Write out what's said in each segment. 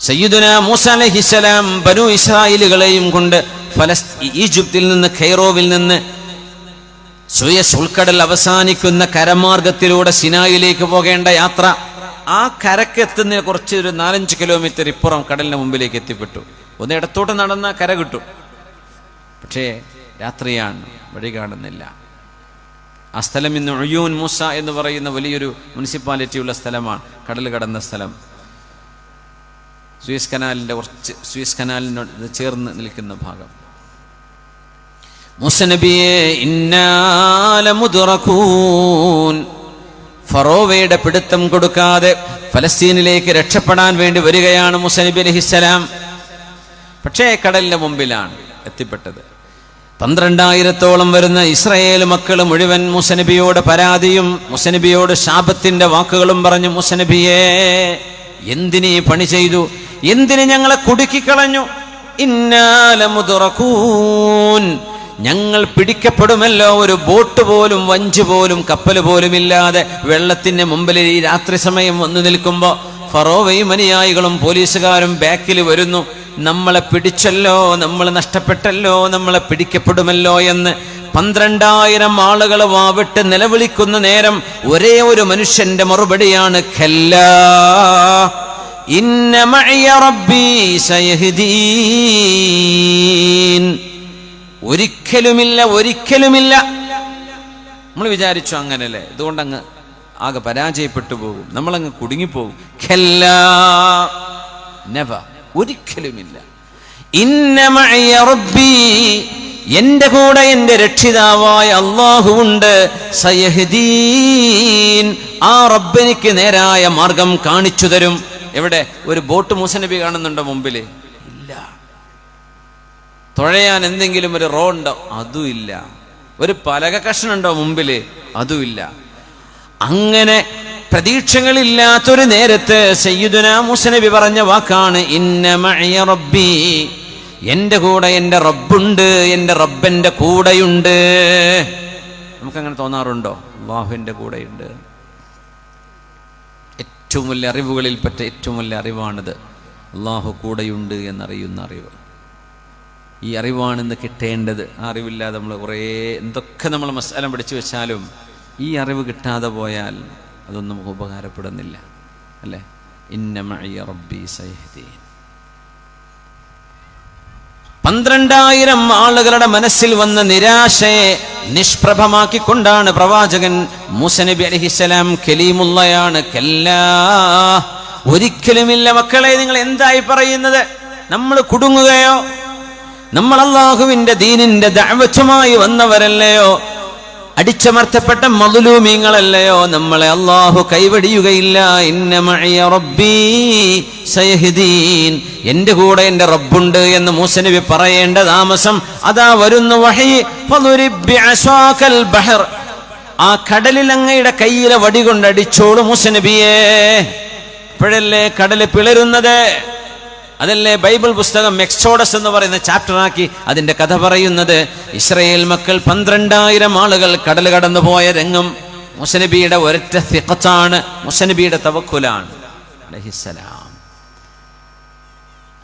സയ്യിദുനാ മൂസ അലൈഹിസ്സലാം ബനു ഇസ്രായേലുകളെയും കൊണ്ട് ഈജിപ്തിൽ നിന്ന് കൈറോവിൽ നിന്ന് സുയസ് ഉൾക്കടൽ അവസാനിക്കുന്ന കരമാർഗത്തിലൂടെ സിനായിലേക്ക് പോകേണ്ട യാത്ര, ആ കരക്കെത്തുന്ന കുറച്ച് ഒരു 4-5 കിലോമീറ്റർ ഇപ്പുറം കടലിന് മുമ്പിലേക്ക് എത്തിപ്പെട്ടു. ഒന്ന് ഇടത്തോട്ട് നടന്നാൽ കര കിട്ടും, പക്ഷേ രാത്രിയാണ്, വഴി കാണുന്നില്ല. ആ സ്ഥലം ഇന്ന് ഉയ്യൂൻ മൂസ എന്ന് പറയുന്ന വലിയൊരു മുനിസിപ്പാലിറ്റി ഉള്ള സ്ഥലമാണ്, കടൽ കടന്ന സ്ഥലം. സൂയസ് കനാലിനോട് ചേർന്ന് നിൽക്കുന്ന ഭാഗം. മൂസ നബിയെ ഇന്നാ ലമുദ്റകൂൻ, ഫറോവയുടെ പിടുത്തം കൊടുക്കാതെ ഫലസ്തീനിലേക്ക് രക്ഷപ്പെടാൻ വേണ്ടി വരികയാണ് മൂസ നബി അലൈഹിസ്സലാം. പക്ഷേ കടലിന്റെ മുമ്പിലാണ് എത്തിപ്പെട്ടത്. 12,000-ഓളം വരുന്ന ഇസ്രായേൽ മക്കൾ മുഴുവൻ മൂസ നബിയോട് പരാതിയും മൂസ നബിയോട് ശാപത്തിന്റെ വാക്കുകളും പറഞ്ഞു. മൂസ നബിയെ, എന്തിനീ പണി ചെയ്തു? എന്തിന് ഞങ്ങളെ കുടുക്കിക്കളഞ്ഞു? ഇന്നാ ലമുദ്റകൂൻ, ഞങ്ങൾ പിടിക്കപ്പെടുമല്ലോ. ഒരു ബോട്ട് പോലും, വഞ്ചി പോലും, കപ്പൽ പോലും ഇല്ലാതെ വെള്ളത്തിന് മുമ്പിൽ ഈ രാത്രി സമയം വന്നു നിൽക്കുമ്പോൾ ഫറോവയും അനുയായികളും പോലീസുകാരും ബാക്കിൽ വരുന്നു. നമ്മളെ പിടിച്ചല്ലോ, നമ്മൾ നഷ്ടപ്പെട്ടല്ലോ, നമ്മളെ പിടിക്കപ്പെടുമല്ലോ എന്ന് 12,000 ആളുകൾ വാവിട്ട് നിലവിളിക്കുന്ന നേരം ഒരേ ഒരു മനുഷ്യന്റെ മറുപടിയാണ്, ഖല്ലാ ഇന്ന മഅയ റബ്ബി സയഹ്ദീൻ. ഒരിക്കലുമില്ല, ഒരിക്കലുമില്ല. നമ്മൾ വിചാരിച്ചു അങ്ങനല്ലേ, ഇതുകൊണ്ട് അങ്ങ് ആകെ പരാജയപ്പെട്ടു പോകും, നമ്മളങ്ങ് കുടുങ്ങിപ്പോകും. ഖല്ലാ, നെവർ, ഒരിക്കലുമില്ല. ഇന്ന മഅയ റബ്ബി, എന്റെ കൂടെ എന്റെ രക്ഷിതാവായ അല്ലാഹു ഉണ്ട്. സയഹ്ദീൻ, ആ റബ്ബെനിക്ക് നേരായ മാർഗം കാണിച്ചു തരും. എവിടെ? ഒരു ബോട്ട് മൂസ നബി കാണുന്നുണ്ടോ മുമ്പില്? ഇല്ല. തുഴയാൻ എന്തെങ്കിലും ഒരു റോ ഉണ്ടോ? അതുമില്ല. ഒരു പലക കഷ്ണുണ്ടോ മുമ്പില്? അതുമില്ല. അങ്ങനെ പ്രതീക്ഷകളില്ലാത്തൊരു നേരത്ത് സയ്യിദുനാ മൂസ നബി പറഞ്ഞ വാക്കാണ് ഇന്ന മഅയ റബ്ബി, എന്റെ കൂടെ എന്റെ റബ്ബുണ്ട്, എന്റെ റബ്ബന്റെ കൂടെയുണ്ട്. നമുക്കങ്ങനെ തോന്നാറുണ്ടോ? അല്ലാഹുവിന്റെ കൂടെയുണ്ട്. ഏറ്റവും വലിയ അറിവുകളിൽപ്പെട്ട ഏറ്റവും വലിയ അറിവാണിത്, അല്ലാഹു കൂടെയുണ്ട് എന്നറിയുന്ന അറിവ്. ഈ അറിവാണിന്ന് കിട്ടേണ്ടത്. ആ അറിവില്ലാതെ നമ്മൾ കുറേ എന്തൊക്കെ നമ്മൾ മസ്അല പഠിച്ചു വെച്ചാലും ഈ അറിവ് കിട്ടാതെ പോയാൽ അതൊന്നും നമുക്ക് ഉപകാരപ്പെടുന്നില്ല, അല്ലേ? ഇന്ന മഅയ റബ്ബി സയഹ്ദീൻ. 12,000 ആളുകളുടെ മനസ്സിൽ വന്ന നിരാശയെ നിഷ്പ്രഭമാക്കിക്കൊണ്ടാണ് പ്രവാചകൻ മൂസ നബി അലൈഹിസ്സലാം, കലീമുള്ളയാണ്, കല്ലാ, ഒരിക്കലുമില്ല. മക്കളെ, നിങ്ങൾ എന്തായി പറയുന്നത്? നമ്മൾ കുടുങ്ങുകയോ? നമ്മൾ അല്ലാഹുവിന്റെ ദീനിന്റെ ദഅവത്തുമായി വന്നവരല്ലയോ? അടിച്ചമർത്തപ്പെട്ട മദ്ലൂമീങ്ങളല്ലയോ? നമ്മളെ അല്ലാഹു കൈവടിയുകയില്ല. ഇന്ന മഅയ റബ്ബി സയഹ്ദീൻ, എന്റെ കൂടെ എന്റെ റബ്ബുണ്ട് എന്ന് മൂസ നബി പറയേണ്ട താമസം അതാ വരുന്നു വഹി. ഫളുരിബ് ബിഅസാകൽ ബഹർ, ആ കടലിൽ അങ്ങയുടെ കയ്യിലെ വടി കൊണ്ടടിച്ചോളൂ മൂസ നബിയെ. ഇപ്പോഴല്ലേ കടല് പിളരുന്നത്? അതല്ലേ ബൈബിൾ പുസ്തകം എക്സോഡസ് എന്ന് പറയുന്ന ചാപ്റ്ററാക്കി അതിന്റെ കഥ പറയുന്നത്. ഇസ്രായേൽ മക്കൾ 12,000 ആളുകൾ കടൽ കടന്നു പോയ രംഗം മൂസ നബിയുടെ ഒരൊറ്റ സിഖത്താണ്, മൂസ നബിയുടെ തവക്കുലാണ് അലൈഹിസ്സലാം.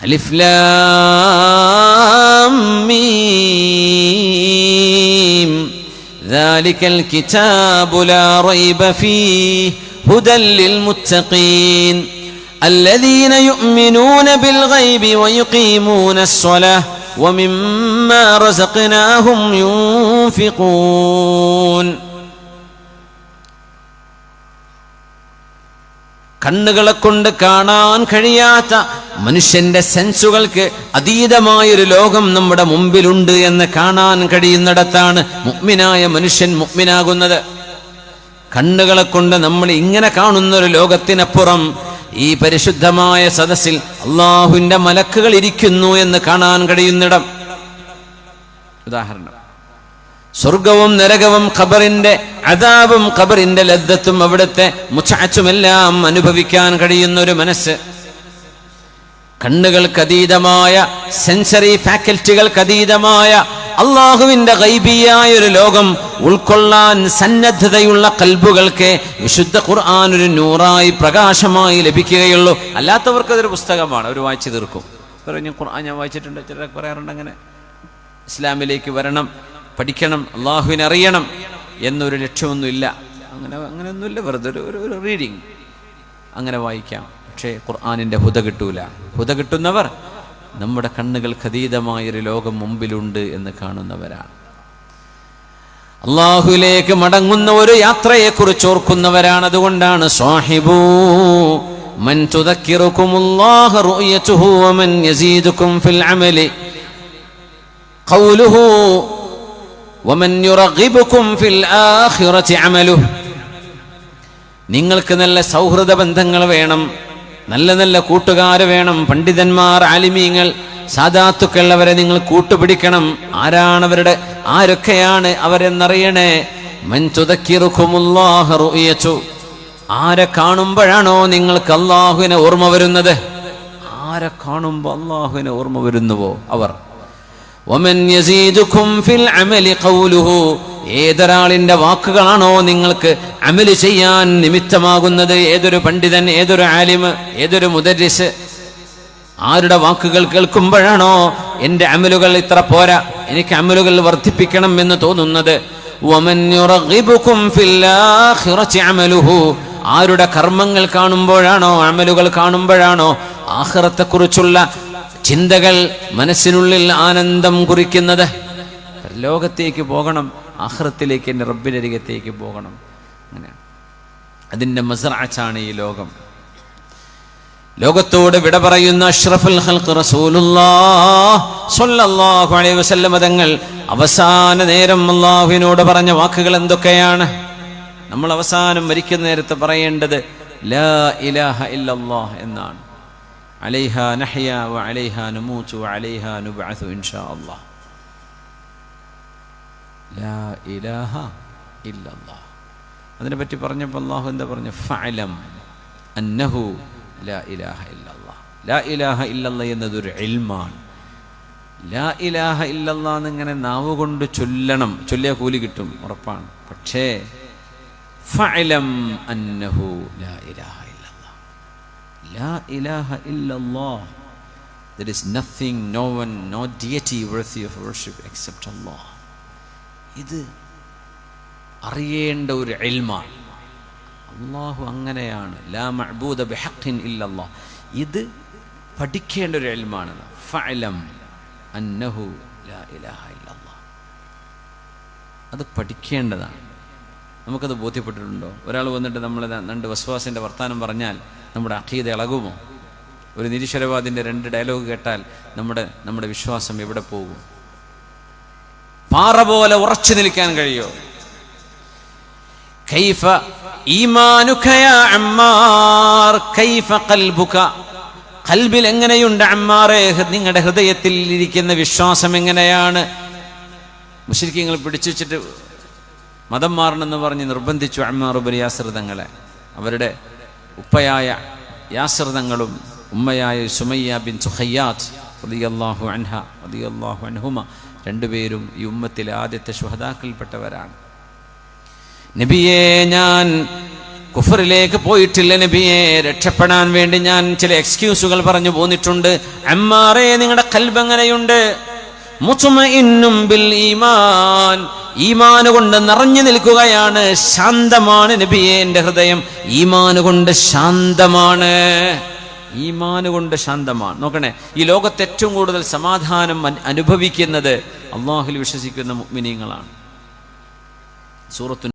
അലിഫ് ലാം മീം ദാലികൽ കിതാബു ലാ റൈബ ഫീഹി ഹുദൽ ലിൽ മുത്തഖീൻ الذين يؤمنون بالغيب ويقيمون الصلاة ومما رزقناهم ينفقون. കണ്ണുകളെ കൊണ്ട് കാണാൻ കഴിയാത്ത മനുഷ്യന്റെ സെൻസുകൾക്ക് അതീതമായൊരു ലോകം നമ്മുടെ മുമ്പിലുണ്ട് എന്ന് കാണാൻ കഴിയുന്നിടത്താണ് മുഅ്മിനായ മനുഷ്യൻ മുഅ്മിനാകുന്നത്. കണ്ണുകളെ കൊണ്ട് നമ്മൾ ഇങ്ങനെ കാണുന്നൊരു ലോകത്തിനപ്പുറം ഈ പരിശുദ്ധമായ സദസ്സിൽ അല്ലാഹുവിന്റെ മലക്കുകൾ ഇരിക്കുന്നു എന്ന് കാണാൻ കഴിയുന്നിടം. ഉദാഹരണം, സ്വർഗവും നരകവും ഖബറിന്റെ അദാബും ഖബറിന്റെ ലദ്ദത്തും അവിടുത്തെ മുചഅത്തുമെല്ലാം അനുഭവിക്കാൻ കഴിയുന്ന ഒരു മനസ്സ്. കണ്ണുകൾക്ക് അതീതമായ സെൻസറി ഫാക്കൽറ്റികൾക്ക് അതീതമായ അള്ളാഹുവിന്റെ ഗൈബിയായ ഒരു ലോകം ഉൾക്കൊള്ളാൻ സന്നദ്ധതയുള്ള കൽബുകൾക്ക് വിശുദ്ധ ഖുർആൻ ഒരു നൂറായി പ്രകാശമായി ലഭിക്കുകയുള്ളൂ. അല്ലാത്തവർക്ക് അതൊരു പുസ്തകമാണ്, അവർ വായിച്ചു തീർക്കും. പറഞ്ഞു ഖുർആൻ ഞാൻ വായിച്ചിട്ടുണ്ട്, ചിലരൊക്കെ പറയാറുണ്ട് അങ്ങനെ. ഇസ്ലാമിലേക്ക് വരണം, പഠിക്കണം, അള്ളാഹുവിനെ അറിയണം എന്നൊരു ലക്ഷ്യമൊന്നുമില്ല. അങ്ങനെയൊന്നുമില്ല, വെറുതെ ഒരു റീഡിങ് അങ്ങനെ വായിക്കാം. പക്ഷേ ഖുർആനിൻ്റെ ഹുദ കിട്ടൂല. ഹുദ കിട്ടുന്നവർ നമ്മുടെ കണ്ണുകൾക്ക് അതീതമായൊരു ലോകം മുമ്പിലുണ്ട് എന്ന് കാണുന്നവരാണ്. അള്ളാഹുവിലേക്ക് മടങ്ങുന്ന ഒരു യാത്രയെക്കുറിച്ച് ഓർക്കുന്നവരാണ്. അതുകൊണ്ടാണ് സാഹിബൂ മൻ തുദക്കിറുകുമുല്ലാഹ റുഅയതുഹു വമൻ യസീദുകും ഫിൽ അമലി ഖൗലുഹു വമൻ യുറഗിബുകും ഫിൽ ആഖിറതി അമലുഹു. നിങ്ങൾക്ക് നല്ല സൗഹൃദ ബന്ധങ്ങൾ വേണം, നല്ല നല്ല കൂട്ടുകാർ വേണം, പണ്ഡിതന്മാർ, ആലിമീങ്ങൾ, സാദാത്തുക്കൾ, അവരെ നിങ്ങൾ കൂട്ടുപിടിക്കണം. ആരൊക്കെയാണ് അവരെന്നറിയണേ. മൻ തുദക്കിറുകുമുല്ലാഹ റുഅയതു, ആരെ കാണുമ്പോഴാണോ നിങ്ങൾക്ക് അള്ളാഹുവിനെ ഓർമ്മ വരുന്നത്, ആരെ കാണുമ്പോൾ അള്ളാഹുവിനെ ഓർമ്മ വരുന്നുവോ അവർ. വമൻ യസീദുകും ഫിൽ അമലി ഖൗലുഹു, ഏതൊരാളിന്റെ വാക്കുകളാണോ നിങ്ങൾക്ക് അമല് ചെയ്യാൻ നിമിത്തമാകുന്നത്. ഏതൊരു പണ്ഡിതൻ, ഏതൊരു ആലിമ്, ഏതൊരു മുദരിസ്, ആരുടെ വാക്കുകൾ കേൾക്കുമ്പോഴാണോ എൻ്റെ അമലുകൾ ഇത്ര പോരാ, എനിക്ക് അമലുകൾ വർദ്ധിപ്പിക്കണം എന്ന് തോന്നുന്നത്. വമൻ യുറഗിബുകും ഫിൽ ആഖിറതി അമലുഹു, ആരുടെ കർമ്മങ്ങൾ കാണുമ്പോഴാണോ, അമലുകൾ കാണുമ്പോഴാണോ ആഖിറത്തെക്കുറിച്ചുള്ള ചിന്തകൾ മനസ്സിനുള്ളിൽ ആനന്ദം കുറിക്കുന്നത്. ലോകത്തേക്ക് പോകണം, ആഖിറത്തിലേക്ക്, എൻ്റെ റബ്ബിനരികത്തേക്ക് പോകണം. അങ്ങനെയാണ്. അതിൻ്റെ മസ്റഅത്താണ് ഈ ലോകം. ലോകത്തോട് വിട പറയുന്ന അഷ്റഫുൽ ഖൽഖ് റസൂലുള്ളാഹ് സ്വല്ലല്ലാഹു അലൈഹി വസല്ലം തങ്ങൾ അവസാന നേരം അല്ലാഹുവിനോട് പറഞ്ഞ വാക്കുകൾ എന്തൊക്കെയാണ്? നമ്മൾ അവസാനം മരിക്കുന്ന നേരത്ത് പറയേണ്ടത് ലാ ഇലാഹ ഇല്ലല്ലാഹ് എന്നാണ്. അലൈഹാ നഹ്യാ വ അലൈഹാ നമൂതു വ അലൈഹാ നുബ്അസു ഇൻഷാ അല്ലാഹ്. ലാ ഇലാഹ ഇല്ലല്ലാഹ്. അതിനെപ്പറ്റി പറഞ്ഞപ്പോൾ അല്ലാഹു എന്താ പറഞ്ഞു? ഫഅലം അന്നഹു ലാ ഇലാഹ ഇല്ലല്ലാഹ്. ലാ ഇലാഹ ഇല്ലല്ലാഹ് എന്നതൊരു ഇൽമാണ്. ലാ ഇലാഹ ഇല്ലല്ലാഹ് എന്നിങ്ങനെ നാവ് കൊണ്ട് ചൊല്ലണം, ചൊല്ലിയ കൂലി കിട്ടും, ഉറപ്പാണ്. പക്ഷേ ഫഅലം അന്നഹു ലാ ഇലാഹ ഇല്ലല്ലാഹ്. ലാ ഇലാഹ ഇല്ലല്ലാഹ്. There is nothing, no one, no deity worthy of worship except Allah. ഇത് അറിയേണ്ട ഒരു ഇൽമാണ്. അല്ലാഹു അങ്ങനെയാണ്. ലാ മഅബൂദ ബിഹഖിൻ ഇല്ലല്ലാഹ്. ഇത് പഠിക്കേണ്ട ഒരു ഇൽമാണ്. ഫഅലം അന്നഹു ലാ ഇലാഹ ഇല്ലല്ലാഹ്. അത് പഠിക്കേണ്ടതാണ്. നമുക്കത് ബോധ്യപ്പെട്ടിട്ടുണ്ടോ? ഒരാൾ വന്നിട്ട് നമ്മൾ രണ്ട് വസ്വാസിൻ്റെ വർത്താനം പറഞ്ഞാൽ നമ്മുടെ അഖീദ ഇളകുമോ? ഒരു നിരീശ്വരവാദിൻ്റെ 2 ഡയലോഗ് കേട്ടാൽ നമ്മുടെ വിശ്വാസം എവിടെ പോകും? പാറ പോലെ ഉറച്ചു നിൽക്കാൻ കഴിയോ? കൈഫ ഈമാനുക യാ അമ്മാർ കൈഫ ഖൽബുക. ഖൽബിൽ എങ്ങനെയുണ്ട് അമ്മാറേ? നിങ്ങളുടെ ഹൃദയത്തിൽ ഇരിക്കുന്ന വിശ്വാസം എങ്ങനെയാണ്? മുശ്രിക്കീങ്ങൾ പിടിച്ചു വെച്ചിട്ട് മതം മാറണമെന്ന് പറഞ്ഞ് നിർബന്ധിച്ചു അമ്മാർ ഇബ്നു യാസിർ തങ്ങളെ. അവരുടെ ഉപ്പയായ യാസിർ തങ്ങളും ഉമ്മയായ സുമയ്യ ബിൻതു ഖയ്യാത്ത് റളിയല്ലാഹു അൻഹ റളിയല്ലാഹു അൻഹുമ രണ്ടുപേരും ഈ ഉമ്മത്തിലെ ആദ്യത്തെ ശുഹദാക്കളിൽപ്പെട്ടവരാണ്. നബിയെ, ഞാൻ കുഫറിലേക്ക് പോയിട്ടില്ല നബിയെ, രക്ഷപ്പെടാൻ വേണ്ടി ഞാൻ ചില എക്സ്ക്യൂസുകൾ പറഞ്ഞു പോന്നിട്ടുണ്ട്. അമ്മാറേ, നിങ്ങളുടെ ഖൽബ് എങ്ങനെയുണ്ട്? മുത്മഇന്നും ബിൽ ഈമാൻ, ഈമാൻ കൊണ്ട് നിറഞ്ഞു നിൽക്കുകയാണ്, ശാന്തമാണ് നബിയെ എൻ്റെ ഹൃദയം, ഈമാൻ കൊണ്ട് ശാന്തമാണ്, ഈമാൻ കൊണ്ട് ശാന്തമാണ്. നോക്കണേ, ഈ ലോകത്ത് ഏറ്റവും കൂടുതൽ സമാധാനം അനുഭവിക്കുന്നത് അല്ലാഹുവിൽ വിശ്വസിക്കുന്ന മുഅ്മിനീങ്ങളാണ്. സൂറത്തു